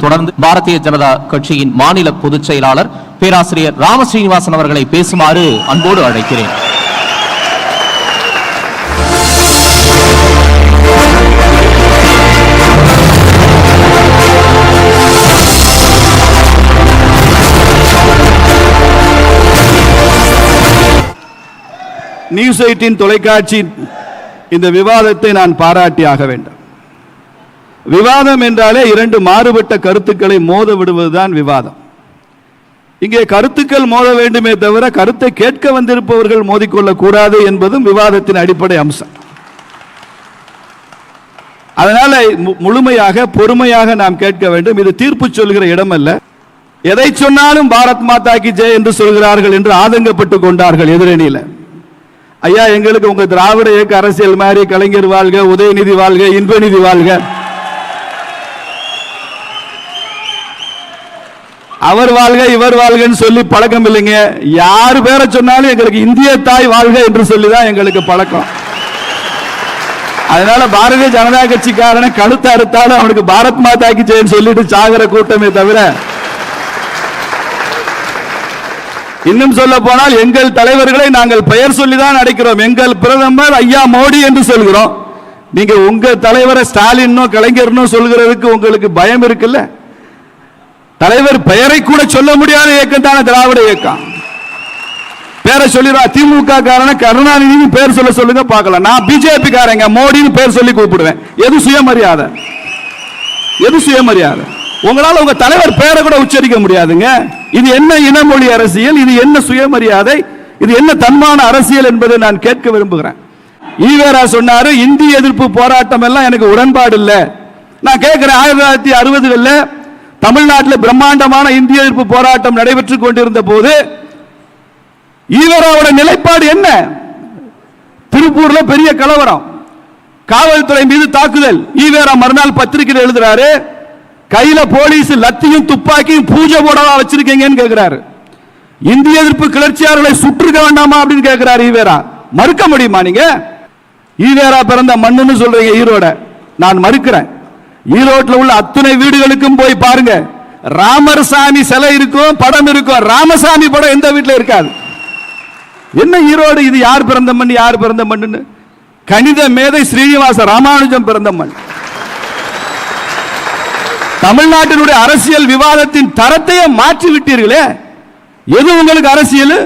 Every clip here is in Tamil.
தொடர்ந்து பாரதிய ஜனதா கட்சியின் மாநில பொதுச் செயலாளர் பேராசிரியர் ராமஸ்ரீனிவாசன் அவர்களை பேசுமாறு அன்போடு அழைக்கிறேன். நியூஸ் 18 தொலைக்காட்சி இந்த விவாதத்தை நான் பாராட்டியாக வேண்டும். விவாதம் என்றாலே இரண்டு மாறுபட்ட கருத்துக்களை மோத விடுவதுதான் விவாதம். இங்கே கருத்துக்கள் மோத வேண்டுமே தவிர கருத்தை கேட்க வந்திருப்பவர்கள் மோதிக்கொள்ளக் கூடாது என்பதும் விவாதத்தின் அடிப்படை அம்சம். அதனால முழுமையாக பொறுமையாக நாம் கேட்க வேண்டும். இது தீர்ப்பு சொல்கிற இடம் அல்ல. எதை சொன்னாலும் பாரத் மாதா கி ஜெய் என்று சொல்கிறார்கள் என்று ஆதங்கப்பட்டு கொண்டார்கள் எதிரணியில. ஐயா, எங்களுக்கு உங்க திராவிட இயக்க அரசியல் மாதிரி கலைஞர் வாழ்க, உதயநிதி வாழ்க, இன்பநிதி வாழ்க, அவர் வாழ்க இவர் வாழ்கன்னு சொல்லி பழக்கம் இல்லைங்க. யாரு பேரை சொன்னாலும் எங்களுக்கு இந்திய தாய் வாழ்க என்று சொல்லிதான் எங்களுக்கு பழக்கம். அதனால பாரதிய ஜனதா கட்சிக்காரனை கழுத்து அறுத்தாலும் அவனுக்கு பாரத் மாதா கி ஜெய்ன்னு சொல்லிட்டு சாகர கூட்டமே தவிர, இன்னும் சொல்ல போனால் எங்கள் தலைவர்களை நாங்கள் பெயர் சொல்லிதான் அழைக்கிறோம். எங்கள் பிரதமர் ஐயா மோடி என்று சொல்கிறோம். நீங்க உங்க தலைவரை ஸ்டாலினோ கலைஞர்னோ சொல்கிறதுக்கு உங்களுக்கு பயம் இருக்குல்ல? தலைவர் பெயரை கூட சொல்ல முடியாத இயக்கம் தானே திராவிட இயக்கம். பேரை சொல்லிடுவா. திமுக காரன கருணாநிதி பேர் சொல்ல சொல்லுங்க பார்க்கலாம். நான் பிஜேபி காரங்க மோடின்னு பேர் சொல்லி கூப்பிடுவேன். எது சுயமரியாதை? எது சுயமரியாதை? உங்களால உங்க தலைவர் பேரை கூட உச்சரிக்க முடியாதுங்க. இது என்ன இனமொழி அரசியல்? இது என்ன சுயமரியாதை? இது என்ன தன்மான அரசியல் என்பதை நான் கேட்க விரும்புகிறேன். ஈவேரா சொன்னாரு, இந்திய எதிர்ப்பு போராட்டம் எல்லாம் எனக்கு உடன்பாடு இல்லை. நான் கேட்கிறேன், 1960களில் தமிழ்நாட்டில் பிரம்மாண்டமான இந்திய எதிர்ப்பு போராட்டம் நடைபெற்றுக் கொண்டிருந்த போது ஈவேராவோட நிலைப்பாடு என்ன? திருப்பூர்ல பெரிய கலவரம், காவல்துறை மீது தாக்குதல். ஈவேரா மறுநாள் பத்திரிகையில் எழுதுறாரு, கையில போலீஸ் லத்தியும் துப்பாக்கியும் பூஜை போடவா வச்சிருக்கீங்கன்னு கேட்கிறாரு. இந்திய எதிர்ப்பு கிளர்ச்சியாளர்களை சுற்றுக்க வேண்டாமா அப்படின்னு கேட்கிறாரு ஈவேரா. மறுக்க முடியுமா நீங்க? ஈவேரா பிறந்த மண்ணுன்னு சொல்றீங்க ஈரோட. நான் மறுக்கிறேன். ஈரோட்டில் உள்ள அத்தனை வீடுகளுக்கும் போய் பாருங்க, ராமர் சாமி சிலை இருக்கும், படம் இருக்கும். ராமசாமி படம் எந்த வீட்டில் இருக்காது. என்ன ஈரோடு? இது யார் பிறந்த மண்? யார் பிறந்த மண்ணு? கணித மேதை ஸ்ரீனிவாச ராமானுஜம் பிறந்த மண். தமிழ்நாட்டினுடைய அரசியல் விவாதத்தின் தரத்தையே மாற்றி விட்டீர்களே. எது உங்களுக்கு அரசியல்?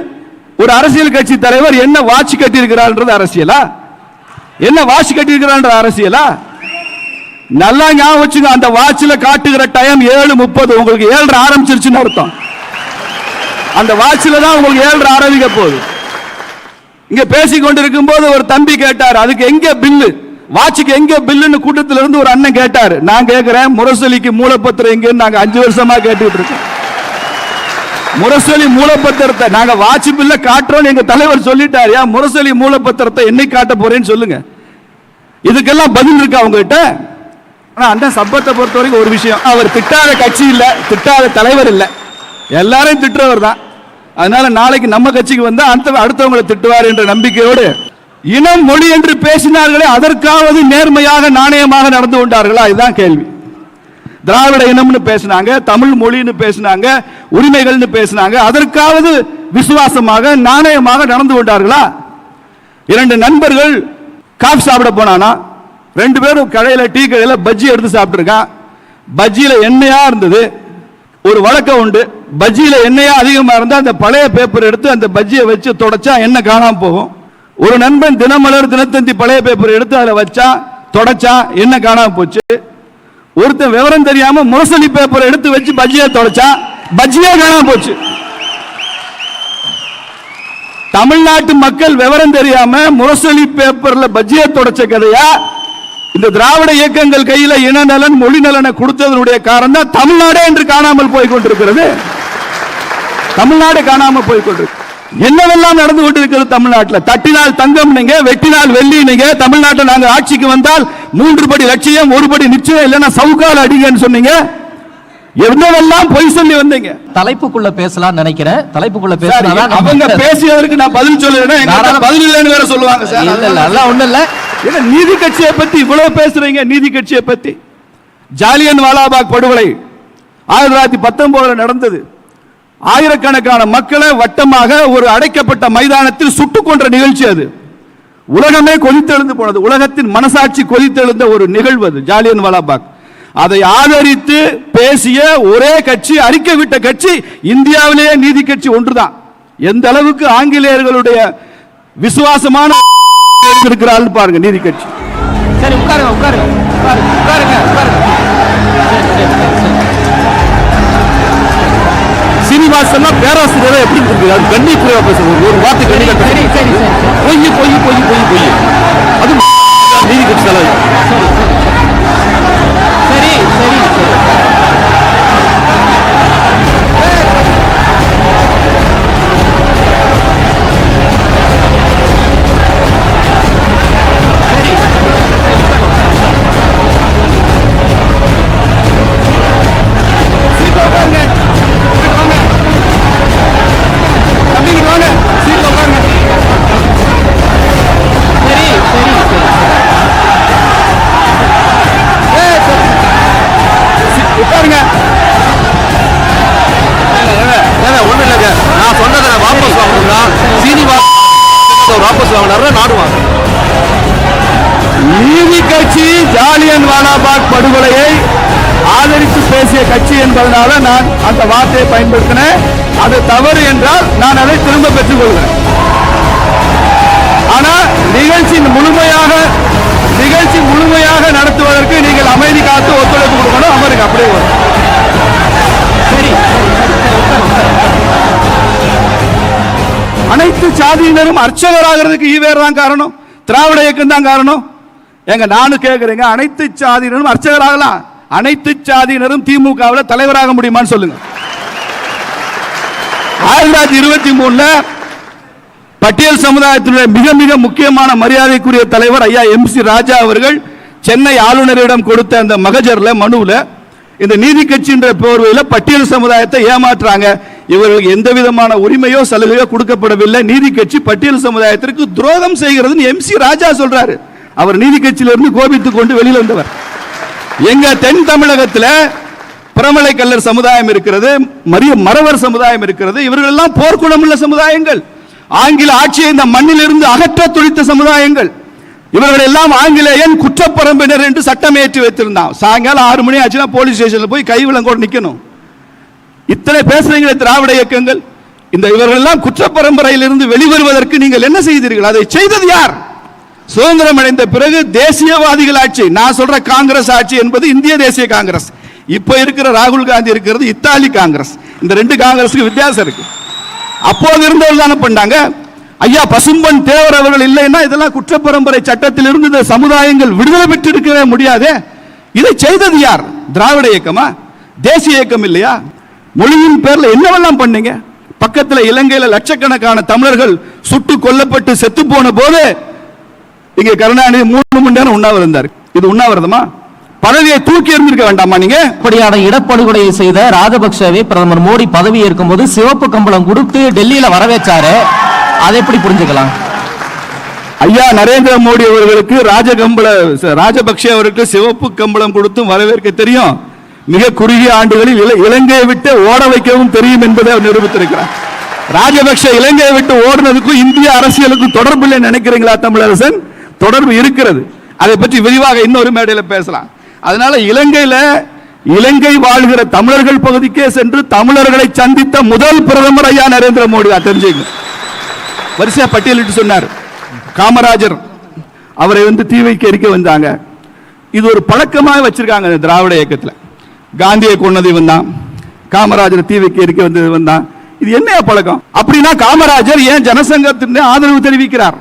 ஒரு அரசியல் கட்சி தலைவர் என்ன வாட்சி கட்டியிருக்கிறார் அரசியலா? என்ன வாட்சி கட்டியிருக்கிறார் அரசியலா? நல்லா ஞாபகம் வச்சுங்க. அந்த வாட்சில காட்டுகிற டைம் 7:30. உங்களுக்கு 7:30 ஆரம்பிச்சிருச்சுன்னு அர்த்தம். அந்த வாட்சில தான் உங்களுக்கு 7:30 ஆரம்பிக்க போகுது. இங்க பேசிக் கொண்டிருக்கும் போது ஒரு தம்பி கேட்டார், அதுக்கு எங்க பில்லு, வாட்சிக்கு எங்க பில்லுன்னு கூட்டத்தில் இருந்து ஒரு அண்ணன் கேட்டார். நான் கேட்கிறேன், முரசொலிக்கு மூலப்பத்திரம் எங்கன்னு நாங்க 5 வருஷமா கேட்டுட்டு இருக்கோம். முரசொலி மூலப்பத்திரத்தை நாங்க வாட்சி பில்ல காட்டுறோம். எங்க தலைவர் சொல்லிட்டார், முரசொலி மூலப்பத்திரத்தை என்னைக்கு காட்ட போறேன்னு சொல்லுங்க. இதுக்கெல்லாம் பதில் இருக்கா உங்ககிட்ட? அந்த சம்பத்தை பொறுத்த வரைக்கும் ஒரு விஷயம், அவர் திட்டாத கட்சி இல்ல, திட்டாத தலைவர் இல்ல, எல்லாரையும் திட்டுறவர் தான். அதனால நாளைக்கு நம்ம கட்சிக்கு வந்தா அடுத்தவங்களை திட்டுவார் என்ற நம்பிக்கையோடு இனம் மொழி என்று பேசினார்களே, அதற்காவது நேர்மையாக நாணயமாக நடந்து கொண்டார்களா? இதுதான் கேள்வி. திராவிட இனம்னு பேசினாங்க, தமிழ் மொழின்னு பேசினாங்க, உரிமைகள்னு பேசினாங்க, அதற்காவது விசுவாசமாக நாணயமாக நடந்து கொண்டார்களா? 2 நண்பர்கள் காஃபி சாப்பிட போனானா, 2 பேரும் கடையில் டீ கடையில் பஜ்ஜி எடுத்து சாப்பிட்டுருக்கான். பஜ்ஜியில எண்ணெயா இருந்தது. ஒரு வழக்கம் உண்டு, பஜ்ஜியில எண்ணெயா அதிகமா இருந்தா அந்த பழைய பேப்பர் எடுத்து அந்த பஜ்ஜியை வச்சு தொடச்சா எண்ணெய் காணாம போகும். ஒரு நண்பன் தினமலர் தினத்தந்தி பழைய பேப்பர் எடுத்து அதில் வச்சா தொடச்சா எண்ணெய் காணாம போச்சு. ஒருத்தன் விவரம் தெரியாம முரசொலி பேப்பர் எடுத்து வச்சு பஜ்ஜியை தொடச்சா பஜ்ஜியே காணாம போச்சு. தமிழ்நாட்டு மக்கள் விவரம் தெரியாம முரசொலி பேப்பர்ல பஜ்ஜியை தொடச்ச கதையா? இந்த திராவிட இயக்கங்கள் கையில இனநலன் மொழி நலனை கொடுத்ததனுடைய காரணம் தான் தமிழ்நாடே என்று காணாமல் போய் கொண்டிருக்கிறது. தமிழ்நாடு காணாமல் போய் கொண்டிருக்கிறது. என்னவெல்லாம் நடந்து கொண்டிருக்கிறது தமிழ்நாட்டில்? தட்டினால் தங்கம் நீங்க, வெட்டினால் வெள்ளி நீங்க. தமிழ்நாட்டில் நாங்க ஆட்சிக்கு வந்தால் 3 படி லட்சியம், 1 படி நிச்சயம், இல்லைன்னா சவுக்கால் அடிங்கன்னு சொன்னீங்க. என்னவெல்லாம் பொய் சொல்லி வந்தீங்க. தலைப்புக்குள்ள பேசலாம் நினைக்கிறேன். தலைப்புக்குள்ள பேசலாம். அவங்க பேசியதற்கு நான் பதில் சொல்லுறேன், பதில் இல்லைன்னு வேற சொல்லுவாங்க. இல்ல ஒண்ணு இல்ல. நீதி கட்சியை பத்தி இவ்வளவு பேசுறீங்க. நீதி கட்சியை பத்தி ஜாலியன் வாலாபாக் படுகொலை 1919 நடந்தது. ஆயிரக்கணக்கான மக்களை வட்டமாக ஒரு அடைக்கப்பட்ட மைதானத்தில் சுட்டுக் கொன்ற நிகழ்ச்சி அது. உலகமே கொதித்தெழுந்து போனது. உலகத்தின் மனசாட்சி கொதித்தெழுந்த ஒரு நிகழ்வு அது ஜாலியன் வாலாபாக். அதை ஆதரித்து பேசிய ஒரே கட்சி, அறிக்கை விட்ட கட்சி இந்தியாவிலேயே நீதி கட்சி ஒன்றுதான். எந்த அளவுக்கு ஆங்கிலேயர்களுடைய விசுவாசமான இருக்கிறார்கள் பாருங்க நீதி கட்சி. சரி, உட்காருங்க உட்காருங்க உட்காருங்க உட்காருங்க. சீனிவாசன் பேராசிரியர் எப்படி இருக்கு? அது கண்டிப்பா பேசுறது ஒரு வார்த்தை கண்டிப்பா. சரி சரி சரி. பொய் பொய் பொய் பொய் பொய். அது நீதி கட்சி தலைவர். சரி சரி சரி. நீதி கட்சி ஜாலியன் வாலாபாக் படுகொலையை ஆதரித்து பேசிய கட்சி என்பதனால நான் அந்த வார்த்தையை பயன்படுத்தினேன். அது தவறு என்றால் நான் அதை திரும்ப பெற்றுக் கொள்கிறேன். ஆனால் நிகழ்ச்சி முழுமையாக நடத்துவதற்கு நீங்கள் அமைதி காத்து ஒத்துழைப்பு கொடுக்கணும். அமருக்கு அப்படியே வரும். அனைத்து சாதியினரும் அர்ச்சகராகிறதுக்கு ஈவேர் தான் காரணம், திராவிட இயக்கம் தான் காரணம். எங்க நானும் கேட்கிறேங்க, அனைத்து சாதியினரும் அர்ச்சகராகலாம், அனைத்து சாதியினரும் திமுகவில் தலைவராக முடியுமான்னு சொல்லுங்க. 1923 பட்டியல் சமுதாயத்தினுடைய மிக மிக முக்கியமான மரியாதைக்குரிய தலைவர் ஐயா MC ராஜா அவர்கள் சென்னை ஆளுநரிடம் கொடுத்த அந்த மகஜர்ல மனுவில் இந்த நீதி கட்சின்ற போர்வையில் பட்டியல் சமுதாயத்தை ஏமாற்றுறாங்க, இவர்களுக்கு எந்த விதமான உரிமையோ சலுகையோ கொடுக்கப்படவில்லை, நீதி கட்சி பட்டியல் சமுதாயத்திற்கு துரோகம் செய்கிறது MC ராஜா சொல்றாரு. அவர் நீதி கட்சியிலிருந்து கோபித்துக் கொண்டு வெளியில் வந்தவர். எங்க தென் தமிழகத்தில் பிரமலை கல்லர் சமுதாயம் இருக்கிறது, மறவர் சமுதாயம் இருக்கிறது. இவர்கள் எல்லாம் போர்க்குணமுள்ள சமுதாயங்கள், ஆங்கில ஆட்சியை இந்த மண்ணில் இருந்து அகற்ற துடித்த சமுதாயங்கள். இவர்கள் எல்லாம் ஆங்கிலேயன் குற்றப்பரம்பினர் என்று சட்டம் ஏற்றி வைத்திருந்தான். சாயங்காலம் 6 மணி ஆச்சுன்னா போலீஸ் ஸ்டேஷன்ல போய் கைவிலங்கோடு நிக்கணும். இத்தனை பேசுறீங்களே திராவிட இயக்கங்கள், இந்த இவர்கள் எல்லாம் குற்றப்பரம்பரையில் இருந்து வெளிவருவதற்கு நீங்கள் என்ன செய்தீர்கள்? அதை செய்தது யார்? சுதந்திரம் அடைந்த பிறகு தேசியவாதிகள் ஆட்சி. நான் சொல்ற காங்கிரஸ் ஆட்சி என்பது இந்திய தேசிய காங்கிரஸ். இப்ப இருக்கிற ராகுல் காந்தி இருக்கிறது இத்தாலி காங்கிரஸ். இந்த ரெண்டு காங்கிரஸுக்கு வித்தியாசம் இருக்கு. அப்போது இருந்தவர்கள் தானே பண்ணாங்க. ஐயா பசும்பன் தேவர் அவர்கள் இல்லைன்னா இதெல்லாம் குற்றப்பரம்பரை சட்டத்தில் இருந்து இந்த சமுதாயங்கள் விடுதலை பெற்று இருக்கவே முடியாது. இதை செய்தது யார்? திராவிட இயக்கமா? தேசிய இயக்கம் இல்லையா? மொழியின் பேர்ல என்னவெல்லாம் பண்ணீங்க? பக்கத்தில் இலங்கையில லட்சக்கணக்கான தமிழர்கள் சுட்டு கொல்லப்பட்டு செத்து போன போது இங்க கருணாநிதி 3 மணி நேரம் உண்ணாவிரதம் இருந்தார். இது உண்ணாவிரதமா? பதவியை தூக்கி எறிந்திருக்க வேண்டாமா நீங்க? இப்படியான இடப்படுகொலையை செய்த ராஜபக்சவை பிரதமர் மோடி பதவி ஏற்கும் போது சிவப்பு கம்பளம் கொடுத்து டெல்லியில வரவேற்றாரு. அதை எப்படி புரிஞ்சுக்கலாம்? ஐயா நரேந்திர மோடி அவர்களுக்கு ராஜபக்சே அவருக்கு சிவப்பு கம்பளம் கொடுத்தும் வரவேற்க தெரியும். மிக குறுகிய ஆண்டுகளில் இலங்கையை விட்டு ஓட வைக்கவும் தெரியும் என்பதை அவர் நிரூபித்திருக்கிறார். ராஜபக்சே இலங்கையை விட்டு ஓடுனதுக்கும் இந்திய அரசியலுக்கும் தொடர்பு இல்லை நினைக்கிறீங்களா? தமிழரசன், தொடர்பு இருக்கிறது. அதை பற்றி விரிவாக இன்னொரு மேடையில் பேசலாம். அதனால இலங்கை வாழ்கிற தமிழர்கள் பகுதிக்கே சென்று தமிழர்களை சந்தித்த முதல் பிரதமர் ஐயா நரேந்திர மோடி தான். தெரிஞ்சுங்க, வரிசையா பட்டியலிட்டு சொன்னார். காமராஜர் அவரை தீ வைக்க எரிக்க வந்தாங்க. இது ஒரு பழக்கமாக வச்சிருக்காங்க திராவிட இயக்கத்தில். காந்தியை கொண்டது இவன் தான், காமராஜர் தீ வைக்க எரிக்க வந்தது இவன் தான். இது என்ன பழக்கம்? அப்படின்னா காமராஜர் ஏன் ஜனசங்கத்திற்கு ஆதரவு தெரிவிக்கிறார்?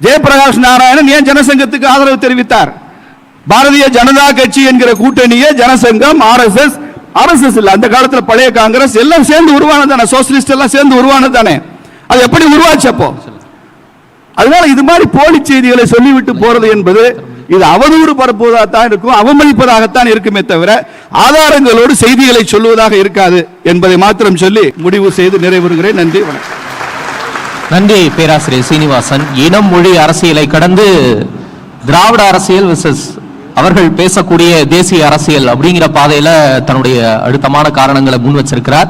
ஜெயபிரகாஷ் நாராயணன் ஏன் ஜனசங்கத்துக்கு ஆதரவு தெரிவித்தார்? பாரதிய ஜனதா கட்சி என்கிற கூட்டணியே ஜனசங்கம், RSS இல்ல, அந்த காலத்தில் பழைய காங்கிரஸ் எல்லாம் சேர்ந்து உருவானது தானே, சோசியலிஸ்ட் எல்லாம் சேர்ந்து உருவானது தானே. அது எப்படி உருவாச்சு அப்போ? அதனால இது மாதிரி போலி செய்திகளை சொல்லிவிட்டு போறது என்பது இது அவதூறு பரப்புவதாகத்தான் இருக்கும், அவமதிப்பதாகத்தான் இருக்குமே தவிர ஆதாரங்களோடு செய்திகளை சொல்லுவதாக இருக்காது என்பதை மாத்திரம் சொல்லி முடிவு செய்து நிறைவேறுகிறேன். நன்றி, வணக்கம். நன்றி பேராசிரியர் சீனிவாசன். இனம் மொழி அரசியலை கடந்து திராவிட அரசியல் வெர்சஸ் அவர்கள் பேசக்கூடிய தேசிய அரசியல் அப்படிங்கிற பாதையில தன்னுடைய அழுத்தமான காரணங்களை முன் வச்சிருக்கிறார்.